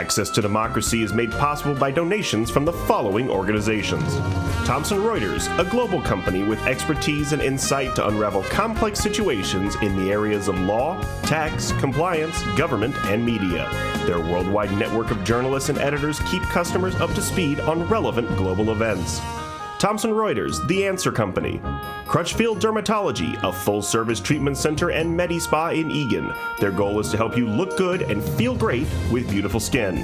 Access to Democracy is made possible by donations from the following organizations. Thomson Reuters, a global company with expertise and insight to unravel complex situations in the areas of law, tax, compliance, government, and media. Their worldwide network of journalists and editors keep customers up to speed on relevant global events. Thomson Reuters, The Answer Company. Crutchfield Dermatology, a full-service treatment center and Medi-Spa in Eagan. Their goal is to help you look good and feel great with beautiful skin.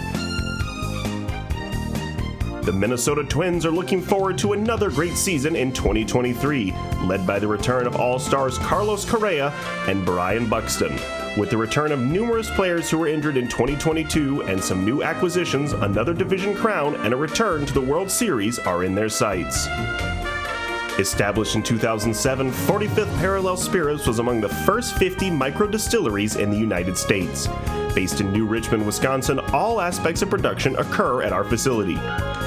The Minnesota Twins are looking forward to another great season in 2023, led by the return of All-Stars Carlos Correa and Brian Buxton. With the return of numerous players who were injured in 2022 and some new acquisitions, another division crown and a return to the World Series are in their sights. Established in 2007, 45th Parallel Spirits was among the first 50 micro-distilleries in the United States. Based in New Richmond, Wisconsin, all aspects of production occur at our facility.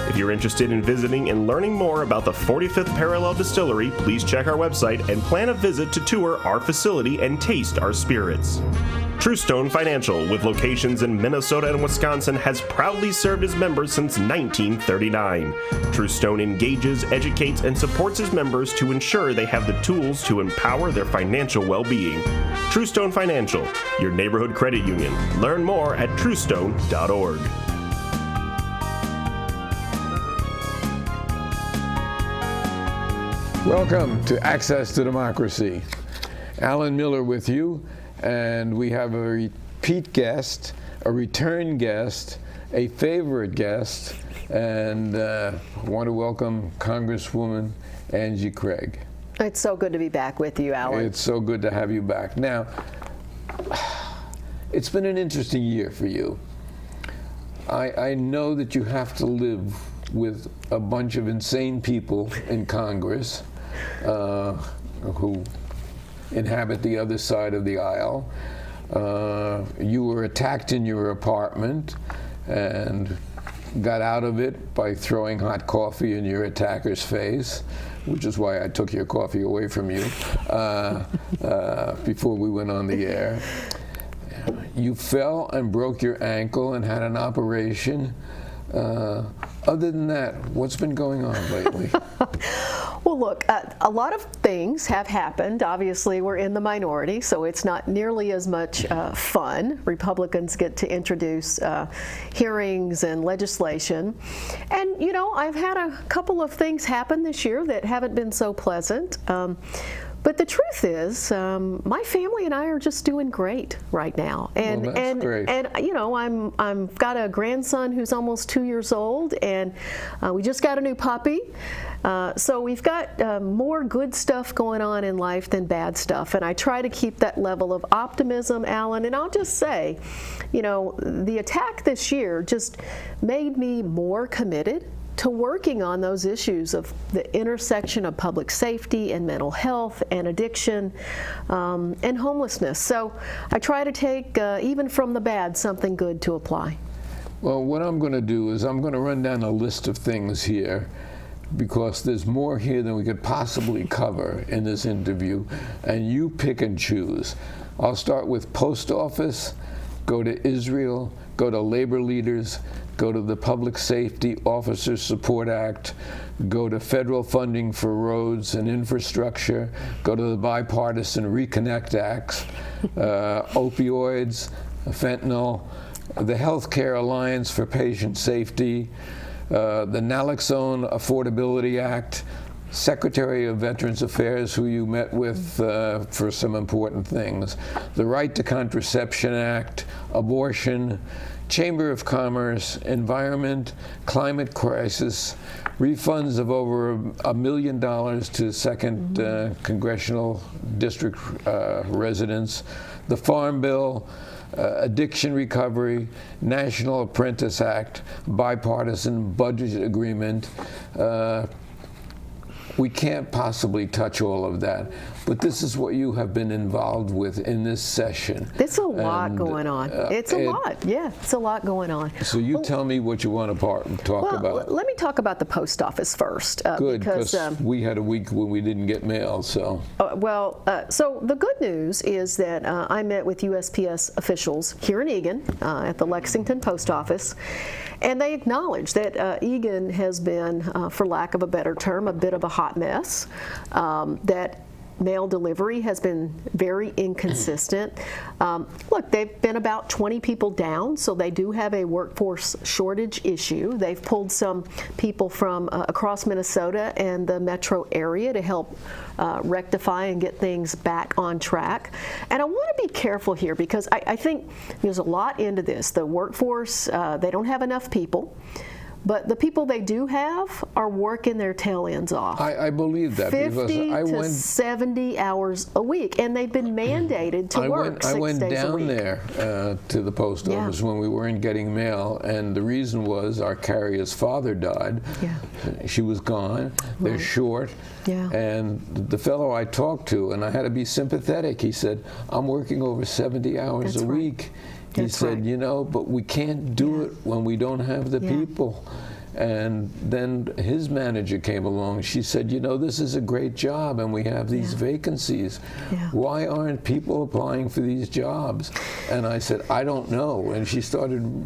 If you're interested in visiting and learning more about the 45th Parallel Distillery, please check our website and plan a visit to tour our facility and taste our spirits. Truestone Financial, with locations in Minnesota and Wisconsin, has proudly served its members since 1939. Truestone engages, educates, and supports its members to ensure they have the tools to empower their financial well-being. Truestone Financial, your neighborhood credit union. Learn more at truestone.org. Welcome to Access to Democracy. Alan Miller with you, and we have a repeat guest, a return guest, a favorite guest, and I want to welcome Congresswoman Angie Craig. It's so good to be back with you, Alan. It's so good to have you back. Now, it's been an interesting year for you. I know that you have to live with a bunch of insane people in Congress who inhabit the other side of the aisle. You were attacked in your apartment and got out of it by throwing hot coffee in your attacker's face, which is why I took your coffee away from you before we went on the air. You fell and broke your ankle and had an operation. Other than that, what's been going on lately? Well, look, a lot of things have happened. Obviously, we're in the minority, so it's not nearly as much fun. Republicans get to introduce hearings and legislation. And, you know, I've had a couple of things happen this year that haven't been so pleasant. But the truth is, my family and I are just doing great right now, and great. And you know, I'm got a grandson who's almost 2 years old, and we just got a new puppy. So we've got more good stuff going on in life than bad stuff, and I try to keep that level of optimism, Alan. And I'll just say, you know, the attack this year just made me more committed to working on those issues of the intersection of public safety and mental health and addiction and homelessness. So I try to take, even from the bad, something good to apply. Well, what I'm going to do is I'm going to run down a list of things here, because there's more here than we could possibly cover in this interview, and you pick and choose. I'll start with post office, go to Israel, go to labor leaders, go to the Public Safety Officers Support Act, go to federal funding for roads and infrastructure, go to the bipartisan Reconnect Acts, opioids, fentanyl, the Healthcare Alliance for Patient Safety, the Naloxone Affordability Act, Secretary of Veterans Affairs, who you met with for some important things, the Right to Contraception Act, abortion, Chamber of Commerce, environment, climate crisis, refunds of over $1 million to second congressional district residents, the Farm Bill, addiction recovery, National Apprentice Act, bipartisan budget agreement, we can't possibly touch all of that. But this is what you have been involved with in this session. It's a lot going on. It's a lot. Yeah, it's a lot going on. So you tell me what you want to talk about. Let me talk about the post office first. Good, because we had a week when we didn't get mail, so. So the good news is that I met with USPS officials here in Eagan at the Lexington Post Office, and they acknowledge that Eagan has been, for lack of a better term, a bit of a hot mess, that mail delivery has been very inconsistent. Look, they've been about 20 people down, so they do have a workforce shortage issue. They've pulled some people from across Minnesota and the metro area to help rectify and get things back on track. And I want to be careful here because I think there's a lot into this. The workforce, they don't have enough people. But the people they do have are working their tail ends off. I believe that 50 to 70 hours a week, and they've been mandated to work 6 days a week. I went down there to the post office when we weren't getting mail, and the reason was our carrier's father died. Yeah. She was gone. They're short. Yeah. And the fellow I talked to, and I had to be sympathetic, he said, I'm working over 70 hours a week. He said, you know, but we can't do it when we don't have the people. And then his manager came along. She said, you know, this is a great job and we have these vacancies. Why aren't people applying for these jobs? And I said, I don't know. And she started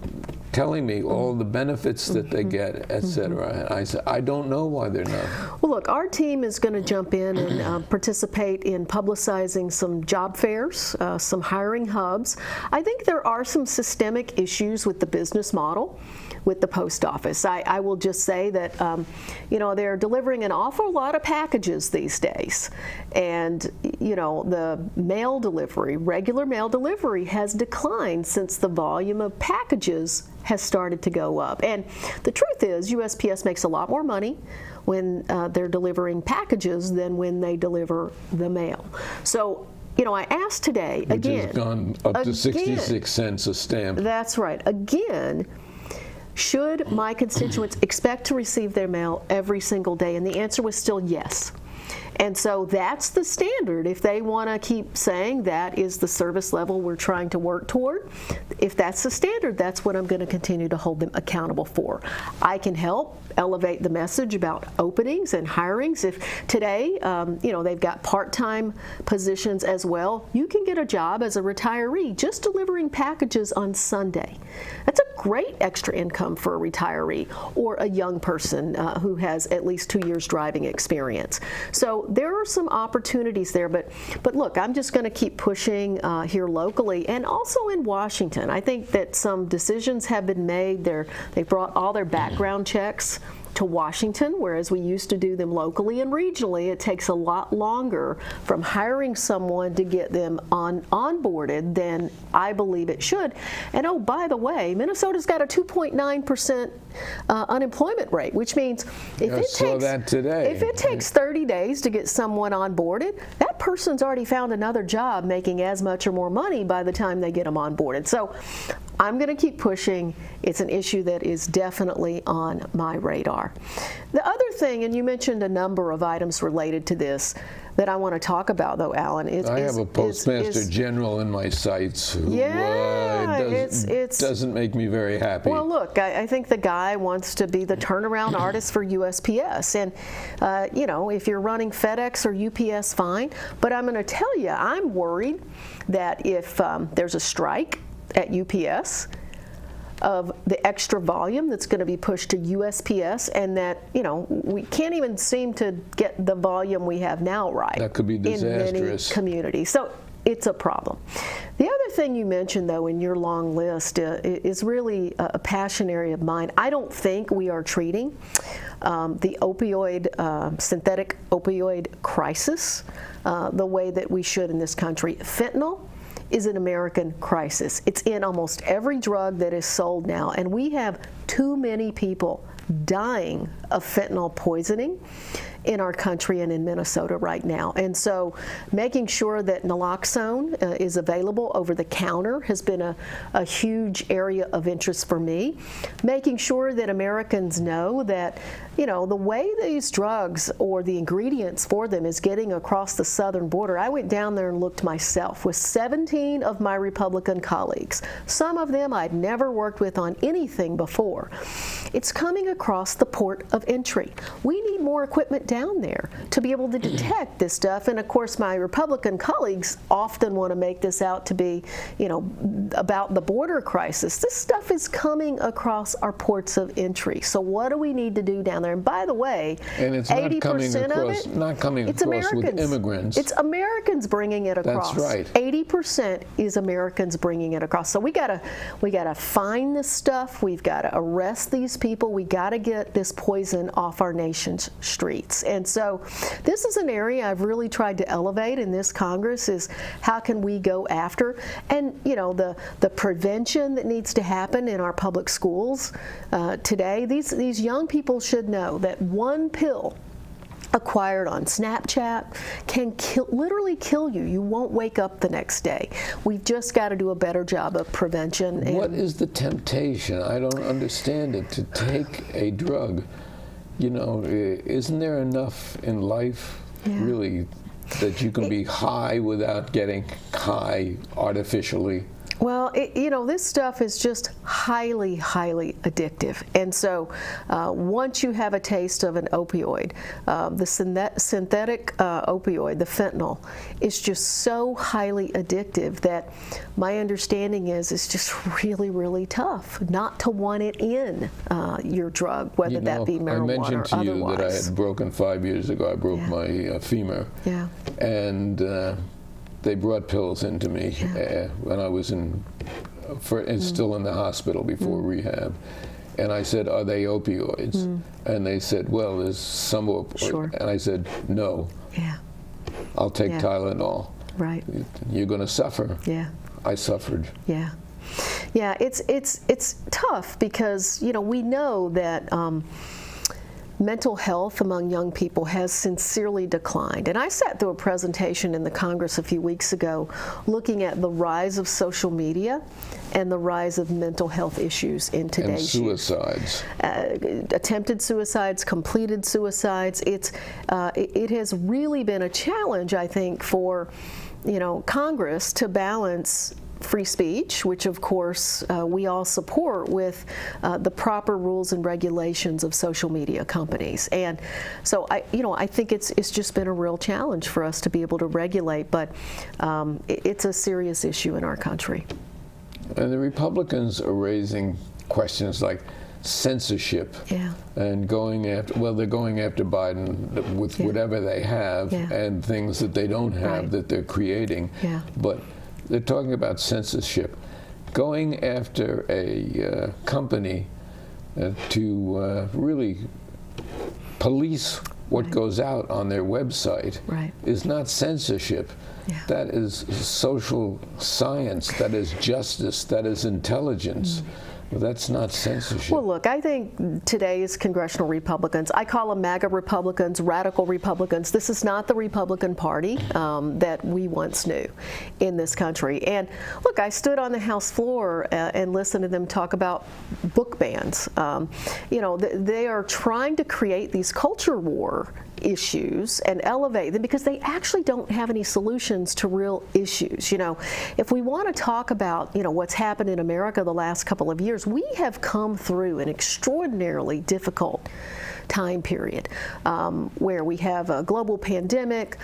telling me all the benefits that they get, et cetera. And I said, I don't know why they're not. Well, look, our team is going to jump in and participate in publicizing some job fairs, some hiring hubs. I think there are some systemic issues with the business model with the post office. I will just say that, you know, they're delivering an awful lot of packages these days. And, you know, the mail delivery, regular mail delivery has declined since the volume of packages has started to go up. And the truth is, USPS makes a lot more money when they're delivering packages than when they deliver the mail. So, you know, I asked today, Which has gone up to 66 cents a stamp. That's right. Again, should my constituents expect to receive their mail every single day? And the answer was still yes. And so that's the standard. If they want to keep saying that is the service level we're trying to work toward, if that's the standard, that's what I'm going to continue to hold them accountable for. I can help elevate the message about openings and hirings. If today, you know, they've got part-time positions as well, you can get a job as a retiree just delivering packages on Sunday. That's a great extra income for a retiree or a young person who has at least 2 years driving experience. So there are some opportunities there, but look, I'm just going to keep pushing here locally and also in Washington. I think that some decisions have been made. They brought all their background checks to Washington, whereas we used to do them locally and regionally. It takes a lot longer from hiring someone to get them onboarded than I believe it should. And oh, by the way, Minnesota's got a 2.9% unemployment rate, which means if it takes 30 days to get someone onboarded, that person's already found another job making as much or more money by the time they get them onboarded. So I'm going to keep pushing. It's an issue that is definitely on my radar. The other thing, and you mentioned a number of items related to this that I want to talk about, though, Alan. I have a Postmaster General in my sights who doesn't make me very happy. Well, look, I think the guy wants to be the turnaround artist for USPS. And, you know, if you're running FedEx or UPS, fine. But I'm going to tell you, I'm worried that if there's a strike at UPS, of the extra volume that's going to be pushed to USPS, and that, you know, we can't even seem to get the volume we have now right. That could be disastrous. In many communities. So it's a problem. The other thing you mentioned, though, in your long list is really a passion area of mine. I don't think we are treating the synthetic opioid crisis the way that we should in this country. Fentanyl is an American crisis. It's in almost every drug that is sold now, and we have too many people dying of fentanyl poisoning in our country and in Minnesota right now. And so making sure that naloxone is available over the counter has been a huge area of interest for me. Making sure that Americans know that, you know, the way these drugs or the ingredients for them is getting across the southern border. I went down there and looked myself with 17 of my Republican colleagues. Some of them I'd never worked with on anything before. It's coming across the port of entry. We need more equipment down there to be able to detect this stuff. And of course, my Republican colleagues often want to make this out to be, you know, about the border crisis. This stuff is coming across our ports of entry. So what do we need to do down there? And by the way, and it's not 80% coming of across, it, not coming it's across Americans. with immigrants. It's Americans bringing it across. That's right. 80% is Americans bringing it across. So we gotta find this stuff. We've got to arrest these people. We got to get this poison off our nation's streets. And so this is an area I've really tried to elevate in this Congress, is how can we go after, and you know, the prevention that needs to happen in our public schools today. These young people should know that one pill acquired on Snapchat can literally kill you. You won't wake up the next day. We've just got to do a better job of prevention. And what is the temptation? I don't understand it, to take a drug. You know, isn't there enough in life, really, that you can be high without getting high artificially? Well, you know, this stuff is just highly, highly addictive. And so once you have a taste of an opioid, the synthetic opioid, the fentanyl, is just so highly addictive that my understanding is it's just really, really tough not to want it in your drug, whether that be marijuana or otherwise. I mentioned to you that I had broken 5 years ago. I broke my femur. Yeah. And they brought pills into me when I was still in the hospital before rehab. And I said, are they opioids? And they said, well, there's some opioids. Sure. And I said, no. Yeah. I'll take Tylenol. Right. You're going to suffer. Yeah. I suffered. Yeah. Yeah, it's tough because, you know, we know that mental health among young people has sincerely declined. And I sat through a presentation in the Congress a few weeks ago looking at the rise of social media and the rise of mental health issues in today's youth. And suicides. Attempted suicides, completed suicides. It has really been a challenge, I think, for, you know, Congress to balance free speech, which of course we all support, with the proper rules and regulations of social media companies. And so I think it's just been a real challenge for us to be able to regulate, but it's a serious issue in our country. And the Republicans are raising questions like censorship and going after, well, they're going after Biden with whatever they have and things that they don't have that they're creating. But they're talking about censorship, going after a company to really police what goes out on their website is not censorship. That is social science, that is justice, that is intelligence. Well, that's not censorship. Well, look, I think today's congressional Republicans, I call them MAGA Republicans, radical Republicans. This is not the Republican Party that we once knew in this country. And look, I stood on the House floor and listened to them talk about book bans. You know, they are trying to create these culture war issues and elevate them because they actually don't have any solutions to real issues. You know, if we want to talk about, you know, what's happened in America the last couple of years, we have come through an extraordinarily difficult time period where we have a global pandemic.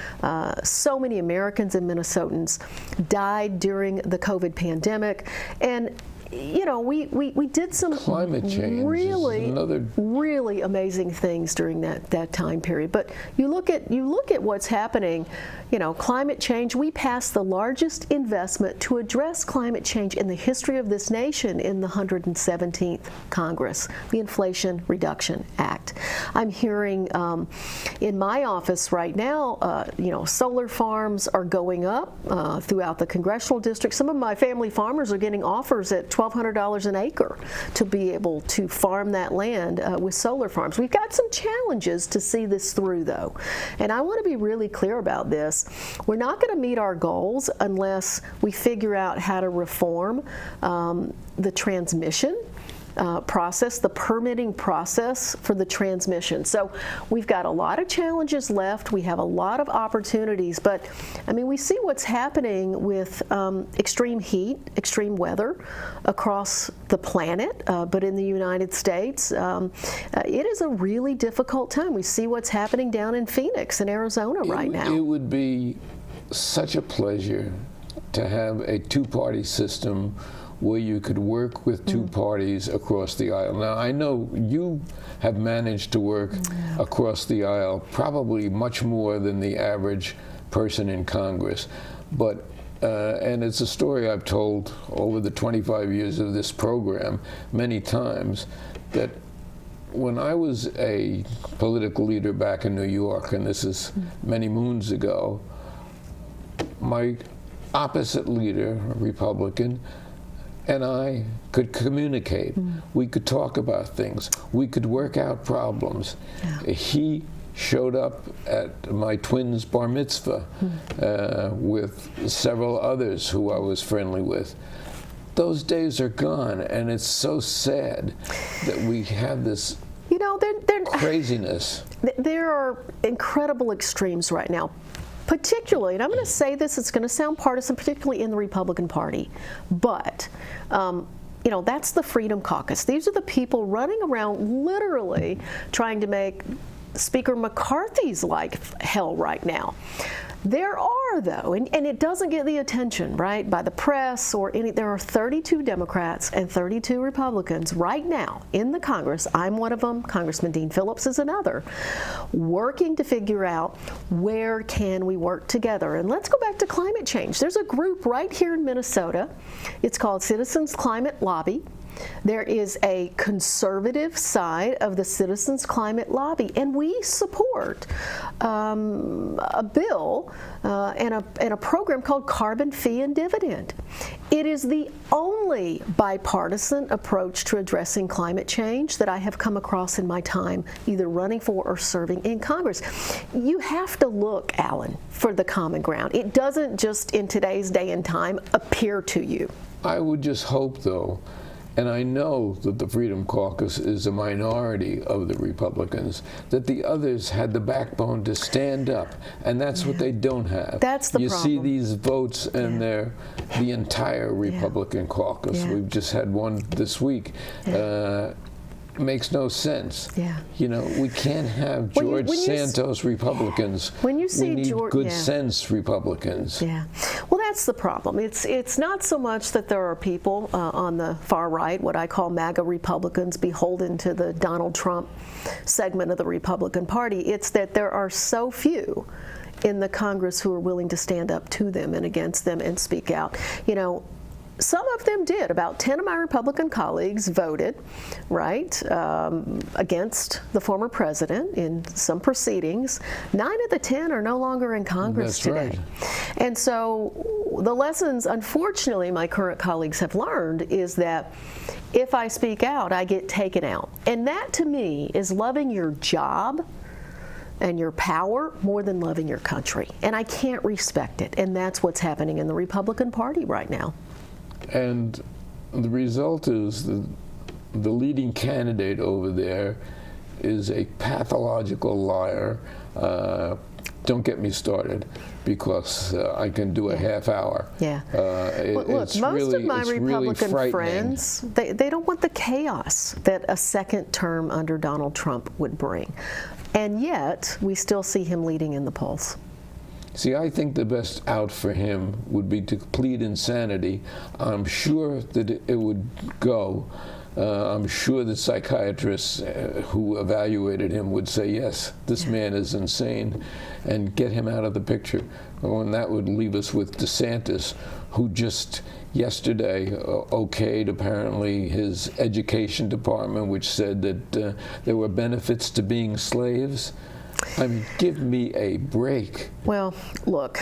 So many Americans and Minnesotans died during the COVID pandemic, and you know, we did some climate change really amazing things during that time period. But you look at what's happening. You know, climate change. We passed the largest investment to address climate change in the history of this nation in the 117th Congress, the Inflation Reduction Act. I'm hearing in my office right now, you know, solar farms are going up throughout the congressional district. Some of my family farmers are getting offers at $1,200 an acre to be able to farm that land with solar farms. We've got some challenges to see this through, though. And I want to be really clear about this. We're not going to meet our goals unless we figure out how to reform the transmission process, the permitting process for the transmission. So we've got a lot of challenges left. We have a lot of opportunities, but I mean, we see what's happening with extreme heat, extreme weather across the planet, but in the United States, it is a really difficult time. We see what's happening down in Phoenix in Arizona right now. It would be such a pleasure to have a two-party system where you could work with two parties across the aisle. Now, I know you have managed to work across the aisle probably much more than the average person in Congress, but and it's a story I've told over the 25 years of this program many times, that when I was a political leader back in New York, and this is many moons ago, my opposite leader, a Republican, and I could communicate. We could talk about things. We could work out problems. He showed up at my twins' bar mitzvah with several others who I was friendly with. Those days are gone, and it's so sad that we have this craziness. There are incredible extremes right now. Particularly, and I'm going to say this, it's going to sound partisan, particularly in the Republican Party, but you know, that's the Freedom Caucus. These are the people running around literally trying to make Speaker McCarthy's life hell right now. There are, though, and it doesn't get the attention, right, by the press or any, there are 32 Democrats and 32 Republicans right now in the Congress. I'm one of them, Congressman Dean Phillips is another, working to figure out where can we work together. And let's go back to climate change. There's a group right here in Minnesota. It's called Citizens Climate Lobby. There is a conservative side of the Citizens Climate Lobby, and we support a bill and a program called Carbon Fee and Dividend. It is the only bipartisan approach to addressing climate change that I have come across in my time, either running for or serving in Congress. You have to look, Alan, for the common ground. It doesn't just in today's day and time appear to you. I would just hope, though, and I know that the Freedom Caucus is a minority of the Republicans, that the others had the backbone to stand up, and that's what they don't have. That's the problem. You see these votes, and they're the entire Republican caucus. We've just had one this week. Makes no sense. You know, we can't have George Santos Republicans. When you see we need good sense Republicans. Well, that's the problem. It's not so much that there are people on the far right, what I call MAGA Republicans, beholden to the Donald Trump segment of the Republican Party. It's that there are so few in the Congress who are willing to stand up to them and against them and speak out. You know, some of them did. About 10 of my Republican colleagues voted, right, against the former president in some proceedings. 9 of the 10 are no longer in Congress today. And so the lessons, unfortunately, my current colleagues have learned is that if I speak out, I get taken out. And that, to me, is loving your job and your power more than loving your country. And I can't respect it. And that's what's happening in the Republican Party right now. And the result is the leading candidate over there is a pathological liar. Don't get me started, because I can do a half hour. Look, most of my Republican friends, they don't want the chaos that a second term under Donald Trump would bring. And yet, we still see him leading in the polls. See, I think the best out for him would be to plead insanity. I'm sure that it would go. I'm sure the psychiatrists who evaluated him would say, yes, this man is insane, and get him out of the picture. And that would leave us with DeSantis, who just yesterday okayed apparently his education department, which said that there were benefits to being slaves. I mean, give me a break. Well, look,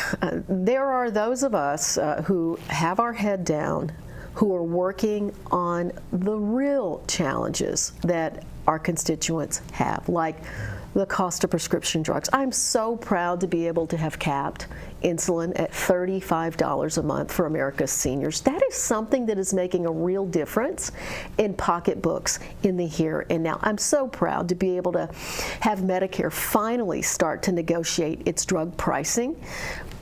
there are those of us who have our head down, who are working on the real challenges that our constituents have, like the cost of prescription drugs. I'm so proud to be able to have capped insulin at $35 a month for America's seniors. That is something that is making a real difference in pocketbooks in the here and now. I'm so proud to be able to have Medicare finally start to negotiate its drug pricing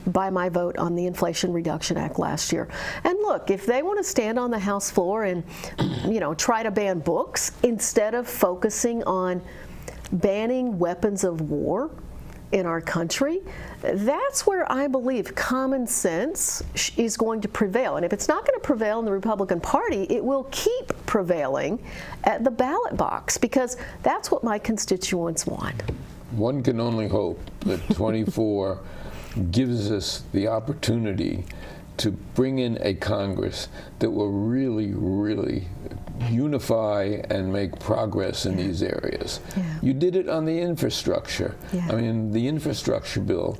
by my vote on the Inflation Reduction Act last year. And look, if they want to stand on the House floor and, try to ban books instead of focusing on banning weapons of war in our country, that's where I believe common sense is going to prevail. And if it's not going to prevail in the Republican Party, it will keep prevailing at the ballot box, because that's what my constituents want. One can only hope that 24 gives us the opportunity to bring in a Congress that will really, really unify and make progress in these areas. Yeah. You did it on the infrastructure. Yeah. I mean, the infrastructure bill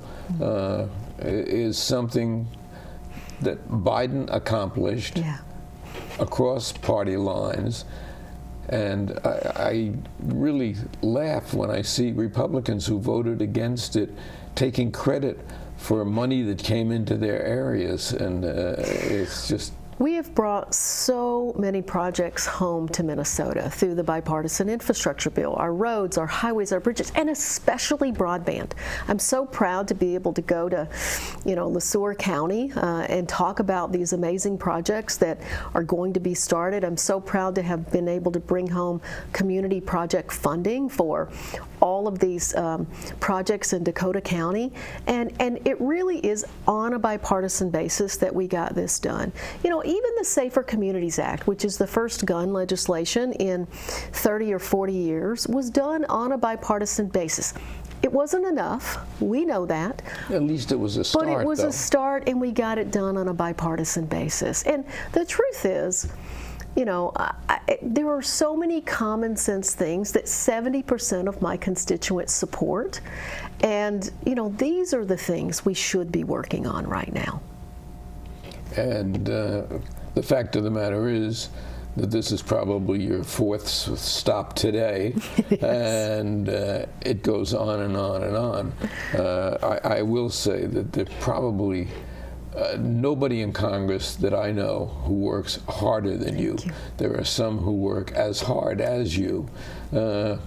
is something that Biden accomplished across party lines. And I really laugh when I see Republicans who voted against it taking credit for money that came into their areas, and it's just... We have brought so many projects home to Minnesota through the bipartisan infrastructure bill, our roads, our highways, our bridges, and especially broadband. I'm so proud to be able to go to, LeSueur County and talk about these amazing projects that are going to be started. I'm so proud to have been able to bring home community project funding for all of these projects in Dakota County, and it really is on a bipartisan basis that we got this done. Even the Safer Communities Act, which is the first gun legislation in 30 or 40 years, was done on a bipartisan basis. It wasn't enough, we know that. At least it was a start, but it was though. a start, and we got it done on a bipartisan basis. And the truth is, there are so many common sense things that 70% of my constituents support, and these are the things we should be working on right now. And the fact of the matter is that this is probably your fourth stop today, and it goes on and on and on. I will say that there probably nobody in Congress that I know who works harder than you. There are some who work as hard as you,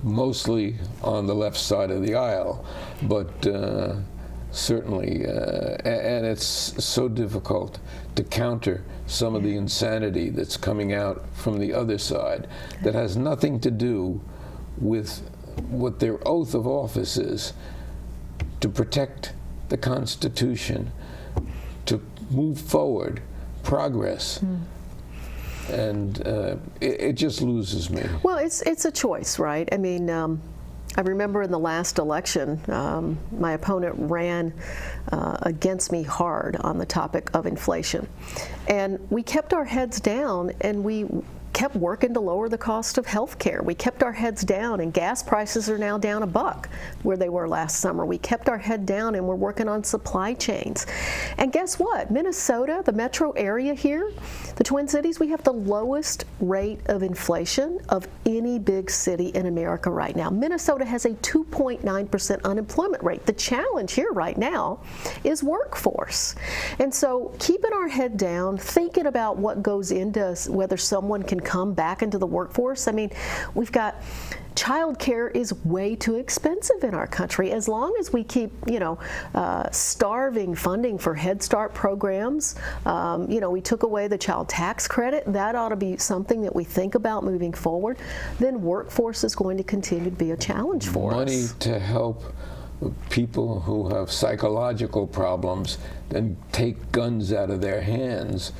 mostly on the left side of the aisle, but certainly, and it's so difficult to counter some of the insanity that's coming out from the other side that has nothing to do with what their oath of office is: to protect the Constitution, to move forward, progress. And it just loses me. Well, it's a choice, right? I mean, I remember in the last election, my opponent ran against me hard on the topic of inflation. And we kept our heads down, and we kept working to lower the cost of health care. We kept our heads down, and gas prices are now down $1 where they were last summer. We kept our head down, and we're working on supply chains. And guess what? Minnesota, the metro area here, the Twin Cities, we have the lowest rate of inflation of any big city in America right now. Minnesota has a 2.9% unemployment rate. The challenge here right now is workforce. And so keeping our head down, thinking about what goes into whether someone can come back into the workforce. I mean, we've got child care is way too expensive in our country. As long as we keep, starving funding for Head Start programs, we took away the child tax credit. That ought to be something that we think about moving forward. Then workforce is going to continue to be a challenge for us. Money to help people who have psychological problems and take guns out of their hands.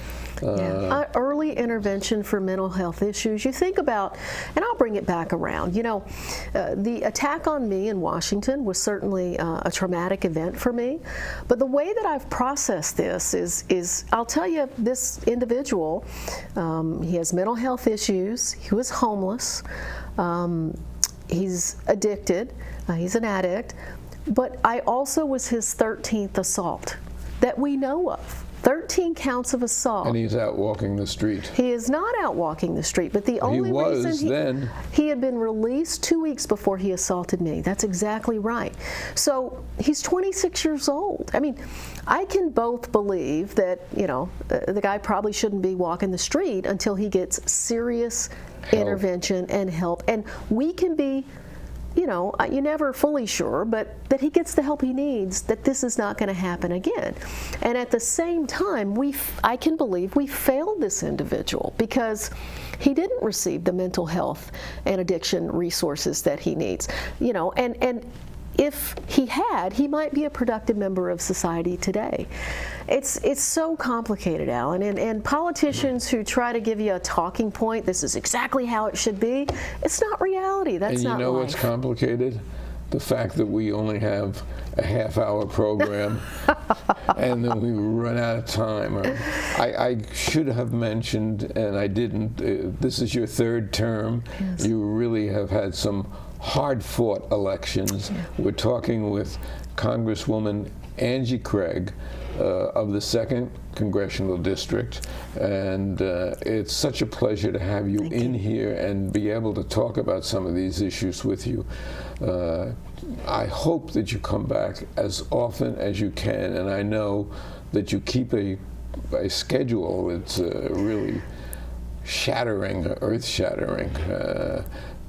Early intervention for mental health issues. You think about, and I'll bring it back around, the attack on me in Washington was certainly a traumatic event for me. But the way that I've processed this is I'll tell you, this individual, he has mental health issues, he was homeless, he's addicted, he's an addict, but I also was his 13th assault that we know of. 13 counts of assault. And he's out walking the street. He is not out walking the street, but the only reason he had been released 2 weeks before he assaulted me. That's exactly right. So he's 26 years old. I mean, I can both believe that, you know, the guy probably shouldn't be walking the street until he gets serious intervention and help. And we can be, you know, you're never fully sure, but that he gets the help he needs, that this is not going to happen again. And at the same time, I can believe we failed this individual because he didn't receive the mental health and addiction resources that he needs. You know, and if he had, he might be a productive member of society today. It's so complicated, Alan, and politicians who try to give you a talking point, this is exactly how it should be, it's not reality. That's not life. And you know what's complicated? The fact that we only have a half-hour program and then we run out of time. I should have mentioned, and I didn't, this is your third term. Yes. You really have had some hard-fought elections. Yeah. We're talking with Congresswoman Angie Craig of the 2nd Congressional District, and it's such a pleasure to have you in here and be able to talk about some of these issues with you. I hope that you come back as often as you can, and I know that you keep a schedule that's really shattering, earth-shattering,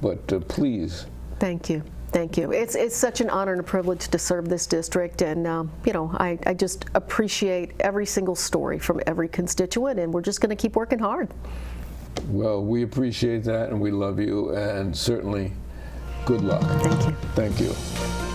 but please. Thank you. Thank you. It's such an honor and a privilege to serve this district, and you know, I just appreciate every single story from every constituent, and we're just going to keep working hard. Well, we appreciate that, and we love you, and certainly good luck. Thank you. Thank you.